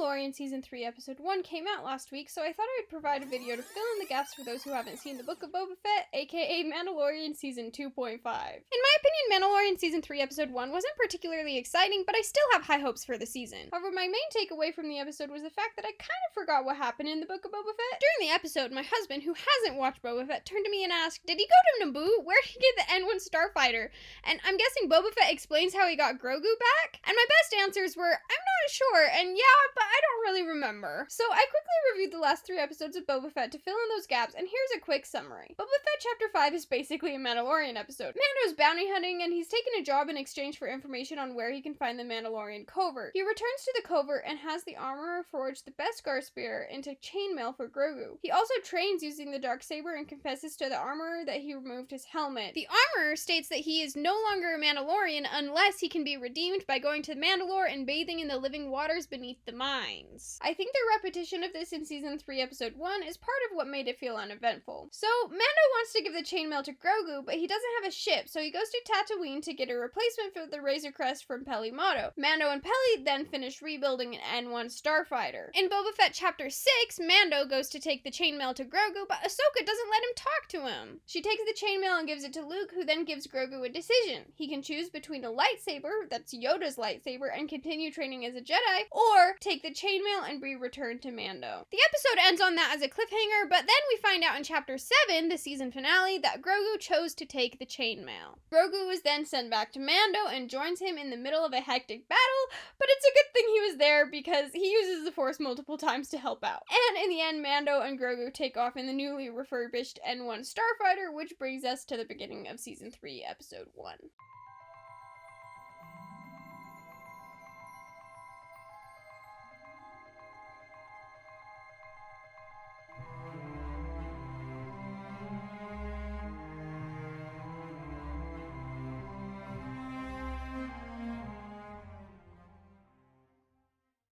Mandalorian Season 3 Episode 1 came out last week, so I thought I would provide a video to fill in the gaps for those who haven't seen the Book of Boba Fett, aka Mandalorian Season 2.5. In my opinion, Mandalorian Season 3 Episode 1 wasn't particularly exciting, but I still have high hopes for the season. However, my main takeaway from the episode was the fact that I kind of forgot what happened in the Book of Boba Fett. During the episode, my husband, who hasn't watched Boba Fett, turned to me and asked, "Did he go to Naboo? Where did he get the N1 starfighter?" And I'm guessing Boba Fett explains how he got Grogu back? And my best answers were, I'm not sure, and yeah, but I don't really remember. So I quickly reviewed the last 3 episodes of Boba Fett to fill in those gaps, and here's a quick summary. Boba Fett Chapter 5 is basically a Mandalorian episode. Mando's bounty hunting, and he's taken a job in exchange for information on where he can find the Mandalorian covert. He returns to the covert and has the armorer forge the Beskar spear into chainmail for Grogu. He also trains using the Darksaber and confesses to the armorer that he removed his helmet. The armorer states that he is no longer a Mandalorian unless he can be redeemed by going to Mandalore and bathing in the living waters beneath the mines. I think the repetition of this in Season 3 Episode 1 is part of what made it feel uneventful. So, Mando wants to give the chainmail to Grogu, but he doesn't have a ship, so he goes to Tatooine to get a replacement for the Razor Crest from Peli Motto. Mando and Peli then finish rebuilding an N1 starfighter. In Boba Fett Chapter 6, Mando goes to take the chainmail to Grogu, but Ahsoka doesn't let him talk to him. She takes the chainmail and gives it to Luke, who then gives Grogu a decision. He can choose between a lightsaber, that's Yoda's lightsaber, and continue training as a Jedi, or take the chainmail and be returned to Mando. The episode ends on that as a cliffhanger, but then we find out in Chapter 7, the season finale, that Grogu chose to take the chainmail. Grogu is then sent back to Mando and joins him in the middle of a hectic battle, but it's a good thing he was there because he uses the Force multiple times to help out. And in the end, Mando and Grogu take off in the newly refurbished N1 starfighter, which brings us to the beginning of Season 3, Episode 1.